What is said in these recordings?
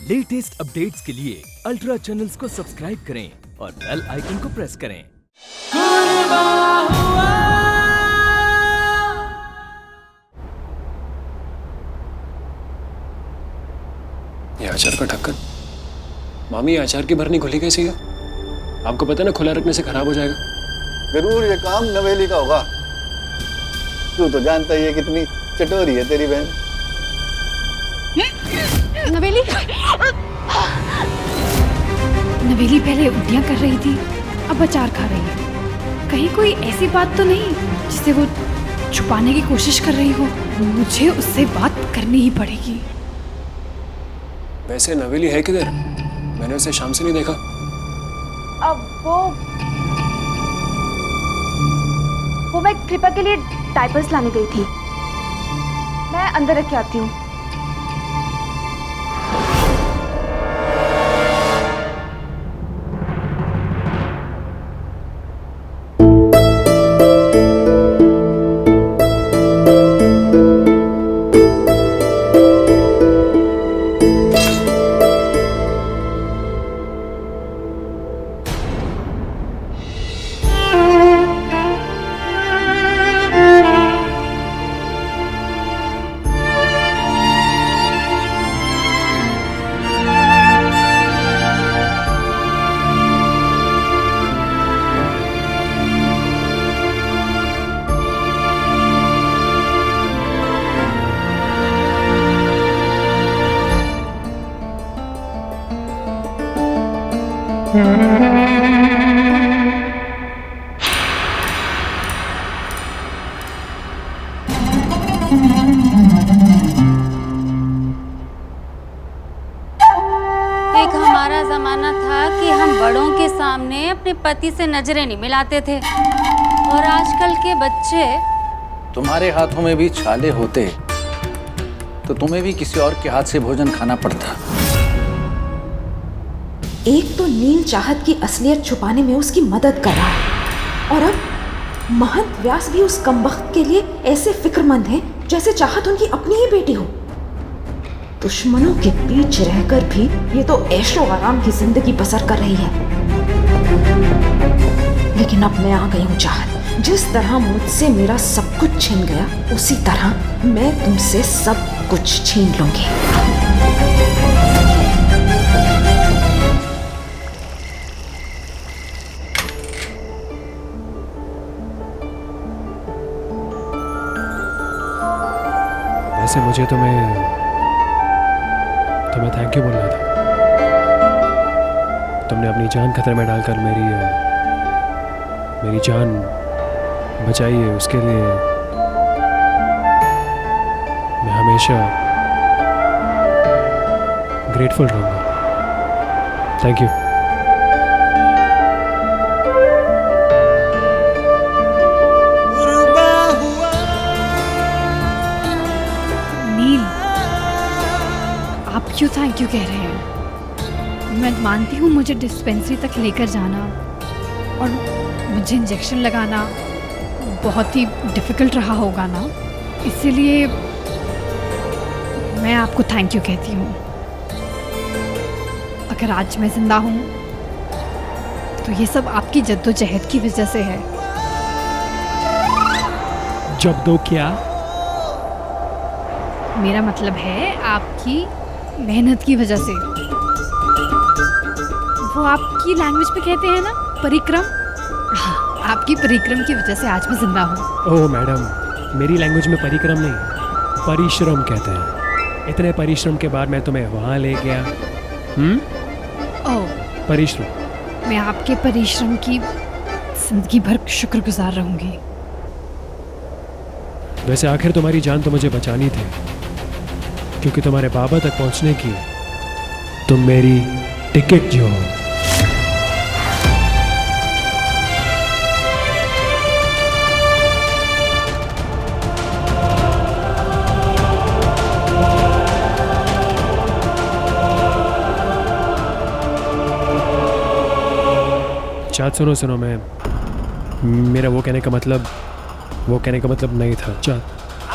Latest updates के लिए ultra channels को सब्सक्राइब करें और बेल आइकन को प्रेस करें। ये अचार का ढक्कन, मामी ये अचार की भरनी खुली कैसी है? आपको पता है ना, खुला रखने से खराब हो जाएगा। जरूर ये काम नवेली का होगा। तू तो जानता ही है कितनी चटोरी है तेरी बहन। नवेली नवेली पहले उल्टियां कर रही थी, अब अचार खा रही है। कहीं कोई ऐसी बात तो नहीं जिसे वो छुपाने की कोशिश कर रही हो? मुझे उससे बात करनी ही पड़ेगी। वैसे नवेली है किधर? मैंने उसे शाम से नहीं देखा। अब वो मैं कृपा के लिए डायपर्स लाने गई थी। मैं अंदर रख के आती हूँ। एक हमारा जमाना था कि हम बड़ों के सामने अपने पति से नजरें नहीं मिलाते थे, और आजकल के बच्चे। तुम्हारे हाथों में भी छाले होते तो तुम्हें भी किसी और के हाथ से भोजन खाना पड़ता। एक तो नील चाहत की असलियत छुपाने में उसकी मदद कर रहा है, और अब महंत व्यास भी उस कमबख्त के लिए ऐसे फिक्रमंद हैं जैसे चाहत उनकी अपनी ही बेटी हो। दुश्मनों के बीच रहकर भी ये तो ऐशो आराम की जिंदगी बसर कर रही है। लेकिन अब मैं आ गई हूँ चाहत। जिस तरह मुझसे मेरा सब कुछ छीन गया, उसी तरह मैं तुमसे सब कुछ छीन लूंगी। वैसे मुझे तुम्हें थैंक यू बोलना था। तुमने अपनी जान खतरे में डालकर मेरी जान बचाई है। उसके लिए मैं हमेशा ग्रेटफुल रहूंगा। Thank you. नील, आप क्यों थैंक यू कह रहे हैं? मैं मानती हूँ मुझे डिस्पेंसरी तक लेकर जाना और मुझे इंजेक्शन लगाना बहुत ही डिफ़िकल्ट रहा होगा ना, इसीलिए मैं आपको थैंक यू कहती हूँ। अगर आज मैं ज़िंदा हूँ तो ये सब आपकी जद्दोजहद की वजह से है। जब दो क्या? मेरा मतलब है आपकी मेहनत की वजह से। वो आपकी लैंग्वेज पे कहते हैं ना, परिक्रम। हाँ, आपकी परिक्रम की वजह से आज मैं जिंदा हूँ। ओह मैडम, मेरी लैंग्वेज में परिक्रम नहीं, परिश्रम कहते हैं। इतने परिश्रम के बाद मैं तुम्हें वहाँ ले गया। ओह, परिश्रम। मैं आपके परिश्रम की जिंदगी भर शुक्रगुजार रहूंगी। वैसे आखिर तुम्हारी जान तो मुझे बचानी थी, क्योंकि तुम्हारे बाबा तक पहुंचने की तुम मेरी टिकट जो हो। चाँद सुनो, मेरा वो कहने का मतलब नहीं था। चाँद,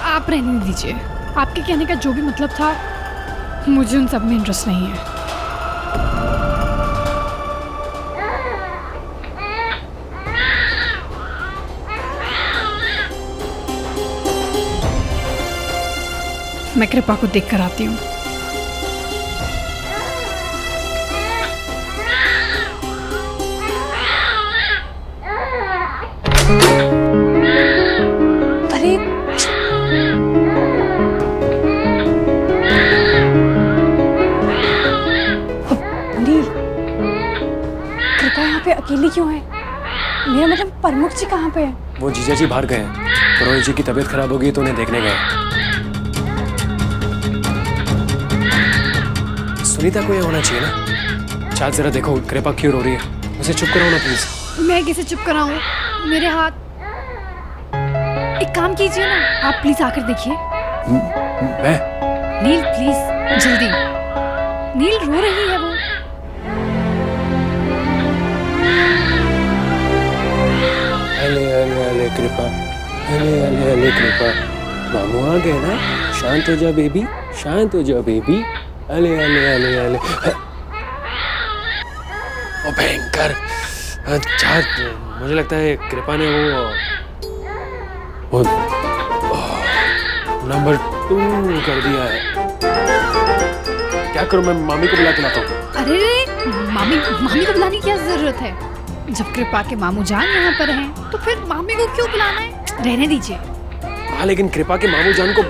आप रहने दीजिए। आपके कहने का जो भी मतलब था, मुझे उन सब में इंटरेस्ट नहीं है। मैं कृपा को देख कर आती हूँ। अरे नील, कृपा यहाँ पे अकेली क्यों है? मेरा मतलब प्रमुख जी कहाँ पे है? वो जीजा जी बाहर गए हैं। पुरोहित जी की तबीयत खराब हो गई तो उन्हें देखने गए। सुनीता को ये होना चाहिए ना। चाँद जरा देखो कृपा क्यों रो रही है, उसे चुप कराओ ना प्लीज। मैं कैसे चुप कराऊं? मेरे हाथ। एक काम कीजिए ना, आप प्लीज आकर देखिए। मैं? नील प्लीज जल्दी। नील रो रही है वो। अले अले अले कृपा, अले अले अले कृपा, मामू आ गए ना। शांत हो जा बेबी, शांत हो जा बेबी। अले अले अले अले। ओ भयंकर। चाँद, मुझे लगता है कृपा ने वो नंबर 2 कर दिया है। क्या करूं मैं? मामी को बुला के लाता हूँ। अरे मामी को बुलाने की क्या जरूरत है? जब कृपा के मामू जान यहाँ पर हैं, तो फिर मामी को क्यों बुलाना है? रहने दीजिए। हाँ, लेकिन कृपा के मामू जान को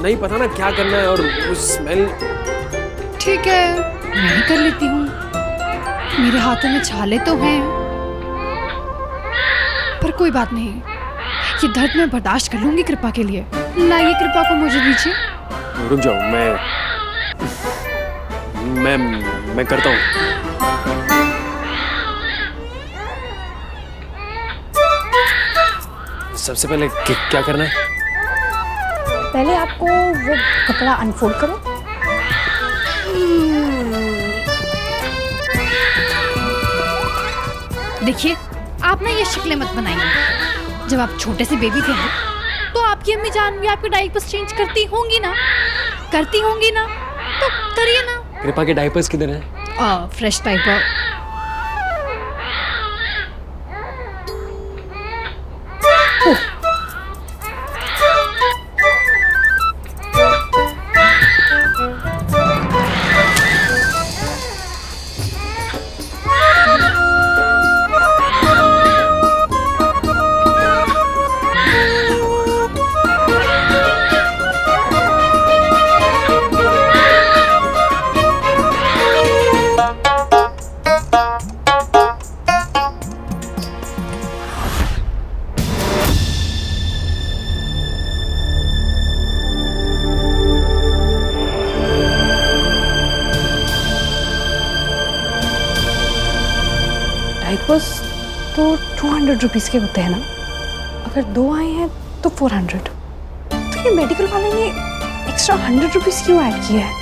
नहीं पता ना क्या करना है, और वो स्मेल। ठीक है, मैं ही कर लेती हूँ। मेरे हाथों में छाले तो हैं, पर कोई बात नहीं, ये दर्द मैं बर्दाश्त कर लूंगी कृपा के लिए। लाइए कृपा को मुझे दीजिए। रुक जाओ, मैं करता हूँ। सबसे पहले क्या करना है? पहले आपको वो कपड़ा अनफोल्ड करो। देखिए, आप ना ये शक्लें मत बनाइए। जब आप छोटे से बेबी थे ना, तो आपकी अम्मी जान भी आपके डायपर्स चेंज करती होंगी ना? तो करिए ना। कृपा के डायपर्स किधर हैं? Fresh diaper. डायपर्स तो 200 रुपीज़ के होते हैं ना? अगर 2 आए हैं तो 400। तो ये मेडिकल वाले ने एक्स्ट्रा 100 रुपीज़ क्यों ऐड किया है?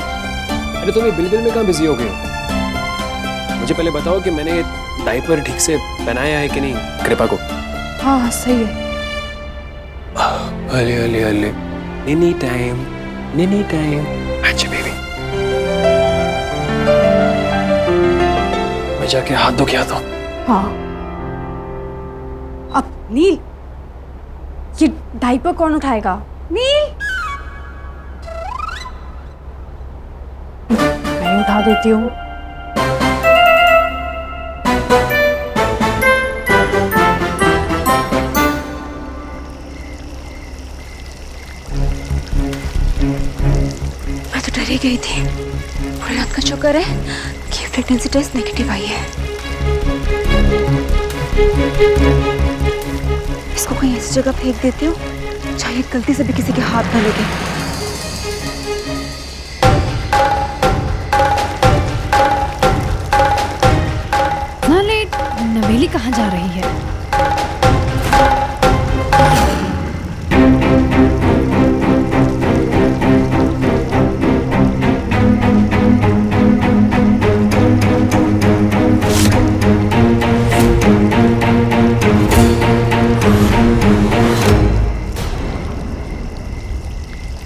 अरे तुम ये बिल में कहाँ बिजी हो गए हो? मुझे पहले बताओ कि मैंने डायपर ठीक से पहनाया है कि नहीं कृपा को। हाँ सही है। अले अले अले, निनी टाइम, निनी टाइम। अच्छा बेबी, मैं जाके हाथ धो के आता हूँ। हाँ। अब नील, ये डायपर कौन उठाएगा? नील, मैं उठा देती हूँ। मैं तो डर ही गई थी। भोलेनाथ का शुक्र है कि प्रेगनेंसी टेस्ट नेगेटिव आई है। इसको कहीं ऐसी जगह फेंक देती हूँ जहाँ ये गलती से भी किसी के हाथ न लगे। नवेली कहाँ जा रही है?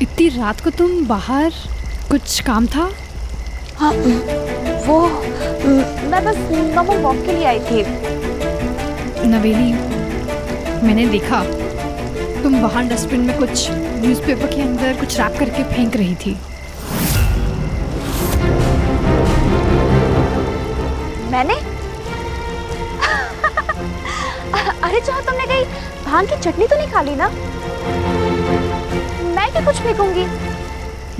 इतनी रात को तुम बाहर, कुछ काम था? हाँ, वो मैं बस नॉर्मल वॉक के लिए आई थी। नवेली, मैंने देखा तुम बाहर डस्टबिन में कुछ न्यूज़पेपर के अंदर कुछ रैप करके फेंक रही थी। मैंने अरे चाह तुमने कहीं भांग की चटनी तो नहीं खा ली ना? मैं क्या कुछ फेंकूंगी?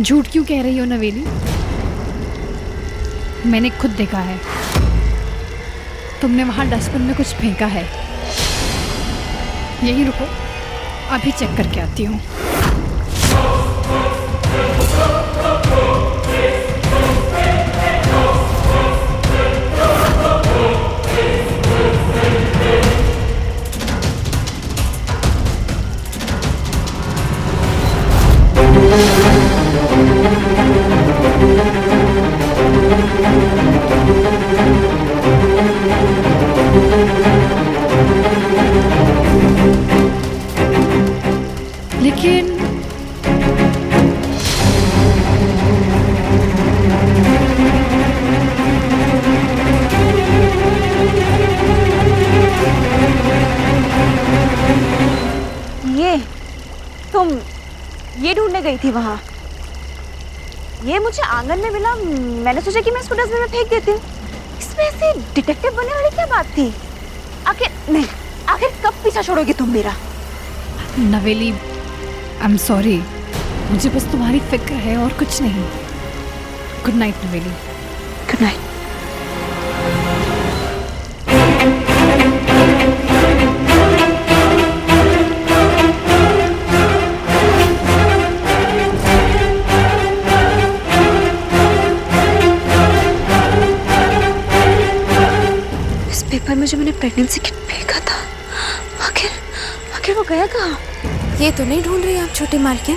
झूठ क्यों कह रही हो नवेली? मैंने खुद देखा है, तुमने वहां डस्टबिन में कुछ फेंका है। यही रुको, अभी चेक करके आती हूँ। लेकिन तुम ये ढूंढने गई थी वहां? ये मुझे आंगन में मिला, मैंने सोचा कि मैं इसको डस्टबिन में फेंक देती हूँ। इसमें ऐसे डिटेक्टिव बनने वाली क्या बात थी? आखिर कब पीछा छोड़ोगी तुम मेरा? नवेली, आई एम सॉरी, मुझे बस तुम्हारी फिक्र है और कुछ नहीं। गुड नाइट नवेली। Good night. इस पेपर में जो मैंने प्रेगनेंसी किट फेंका था, आखिर वो गया कहाँ? ये तो नहीं ढूंढ रही आप छोटी मालकिन?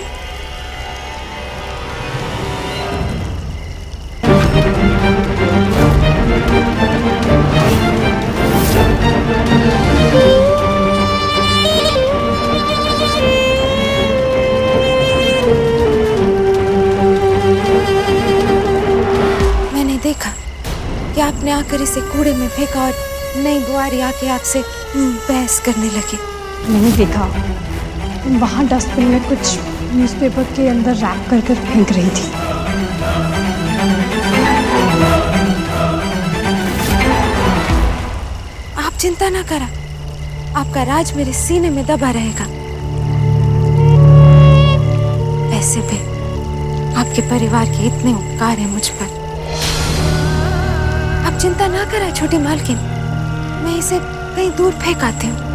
मैंने देखा कि आपने आकर इसे कूड़े में फेंका और नई बुआरी आके आपसे बहस करने लगी। मैंने देखा वहाँ डस्टबिन में कुछ न्यूज़पेपर के अंदर रैप कर फेंक रही थी। आप चिंता ना करा, आपका राज मेरे सीने में दबा रहेगा। ऐसे भी आपके परिवार के इतने उपकार हैं मुझ पर। आप चिंता ना करा छोटी मालकिन, मैं इसे कहीं दूर फेंक आती हूँ।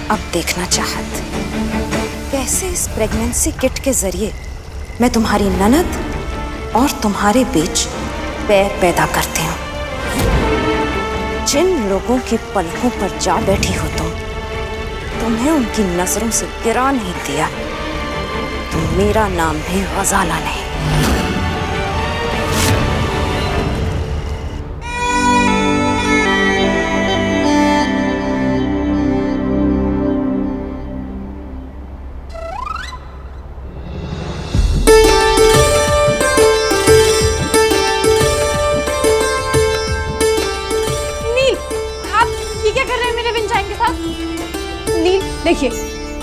अब देखना चाहत कैसे इस प्रेगनेंसी किट के जरिए मैं तुम्हारी ननद और तुम्हारे बीच पैर पैदा करती हूँ। जिन लोगों के पलकों पर जा बैठी हो तुम्हें उनकी नजरों से गिरा नहीं दिया तो मेरा नाम भी गजाला नहीं। देखिए,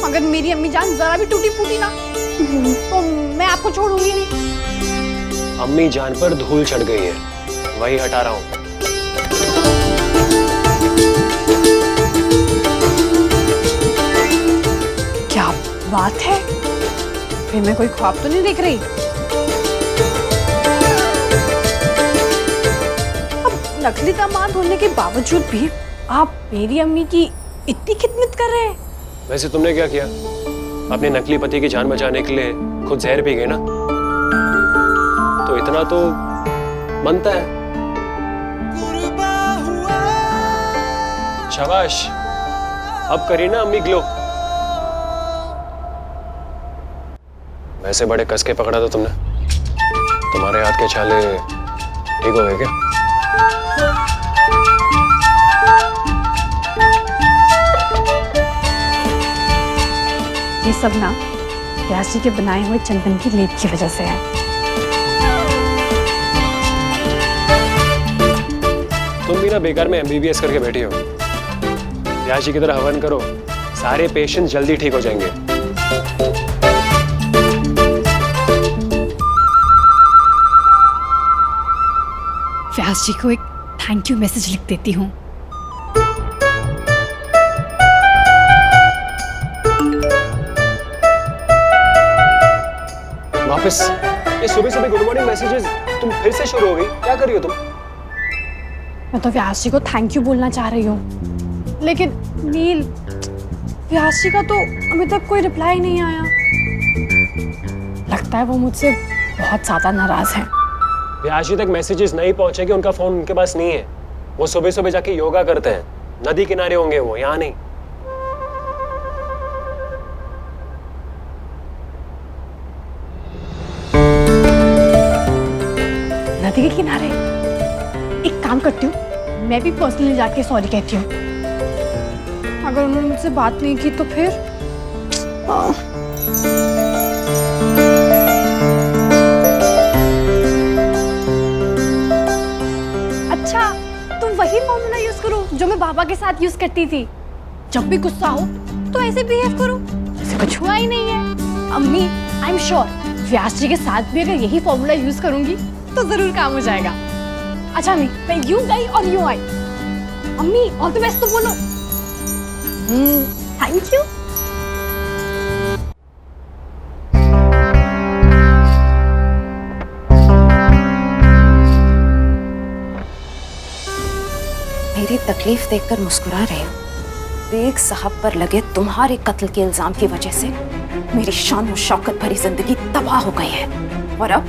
अगर मेरी अम्मी जान जरा भी टूटी फूटी ना तो मैं आपको छोड़ूंगी नहीं। अम्मी जान पर धूल चढ़ गई है, वही हटा रहा हूँ। क्या बात है? फिर मैं कोई ख्वाब तो नहीं देख रही? अब नकली दामाद होने के बावजूद भी आप मेरी अम्मी की इतनी खिदमत कर रहे हैं। वैसे तुमने क्या किया? अपने नकली पति की जान बचाने के लिए खुद जहर पी गए ना, तो इतना तो बनता है। शाबाश, अब करी ना अम्मी ग्लो। वैसे बड़े कस के पकड़ा था तुमने, तुम्हारे हाथ के छाले ठीक हो गए क्या? ये सब ना व्यास जी के बनाए हुए चंदन की लेप की वजह से है। तुम भी ना बेकार में MBBS करके बैठी हो। व्यास जी की तरह हवन करो, सारे पेशेंट जल्दी ठीक हो जाएंगे। व्यास जी को एक थैंक यू मैसेज लिख देती हूँ। वापस ये सुबह सुबह गुड मॉर्निंग मैसेजेस तुम फिर से शुरू हो गई? क्या कर रही हो तुम? मैं तो व्यास जी को थैंक यू बोलना चाह रही हूँ, लेकिन नील, व्यास जी का तो अभी तक कोई रिप्लाई नहीं आया। लगता है वो मुझसे बहुत ज्यादा नाराज हैं। व्यास जी तक मैसेजेस नहीं पहुंचे कि उनका फोन उनके पास नहीं है। वो सुबह सुबह जाके योगा करते हैं, नदी किनारे होंगे वो, यहाँ नहीं। नदी के किनारे? एक काम करती हूँ, मैं भी पर्सनली जाके सॉरी कहती हूँ। अगर उन्होंने मुझसे बात नहीं की तो फिर अच्छा, तुम वही फॉर्मूला यूज करो जो मैं बाबा के साथ यूज करती थी। जब भी गुस्सा हो तो ऐसे बिहेव करो जैसे कुछ हुआ ही नहीं है। अम्मी, आई एम श्योर व्यास जी के साथ भी अगर यही फॉर्मूला यूज करूंगी तो जरूर काम हो जाएगा। अच्छा अम्मी, मैं यू गई और यू आई। अम्मी, ऑल द बेस्ट तो बोलो। Thank you. मेरी तकलीफ देखकर मुस्कुरा रहे हो? बेग साहब पर लगे तुम्हारे कत्ल के इल्जाम की वजह से मेरी शान और शौकत भरी जिंदगी तबाह हो गई है। और अब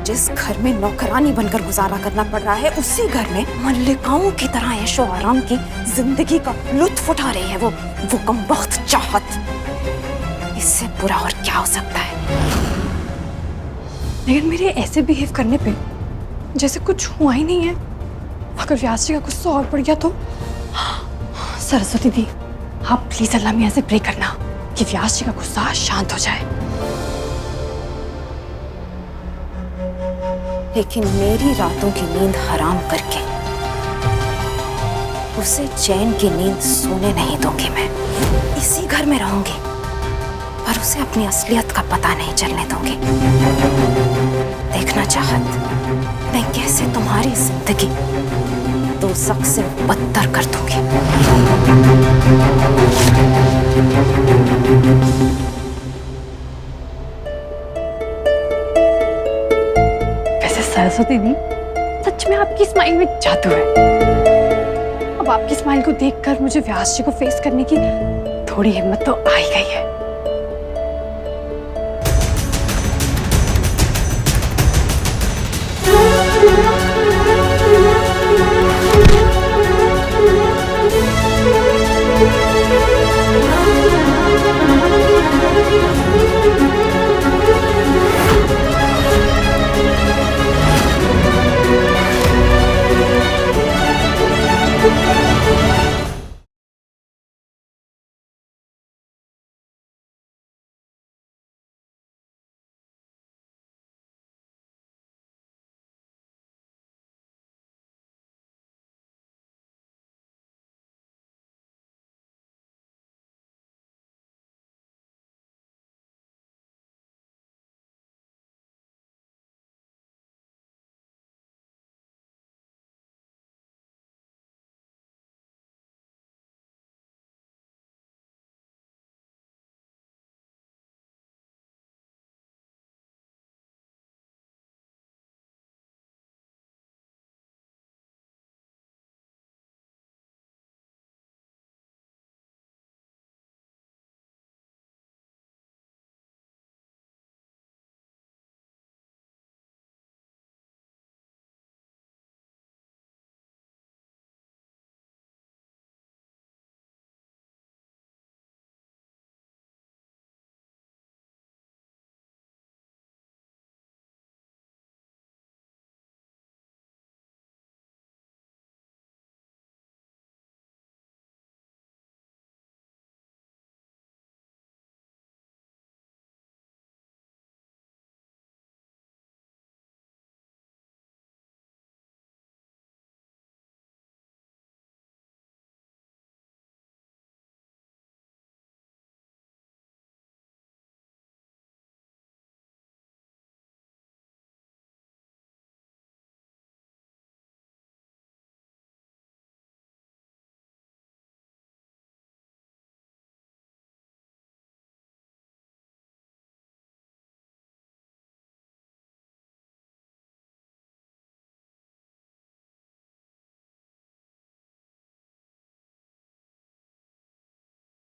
जिस घर में नौकरानी बनकर गुजारा करना पड़ रहा है, उसी घर में मल्लिकाओं की तरह ऐशो आराम की जिंदगी का लुत्फ उठा रही है वो कमबख्त चाहत। इससे बुरा और क्या हो सकता है? लेकिन मेरे ऐसे बिहेव करने पे जैसे कुछ हुआ ही नहीं है। अगर व्यास जी का गुस्सा और बढ़ गया तो? सरस्वती दी, आप प्लीज अल्लाह मियां से प्रे करना कि व्यास जी का गुस्सा शांत हो जाए। लेकिन मेरी रातों की नींद हराम करके उसे चैन की नींद सोने नहीं दूंगी। मैं इसी घर में रहूंगी पर उसे अपनी असलियत का पता नहीं चलने दूंगी। देखना चाहत, मैं कैसे तुम्हारी जिंदगी दोज़ख से बदतर कर दूंगी। वैसे सरस्वती दी, सच में आपकी स्माइल में जादू है। अब आपकी स्माइल को देखकर मुझे व्यास जी को फेस करने की थोड़ी हिम्मत तो आ ही गई है।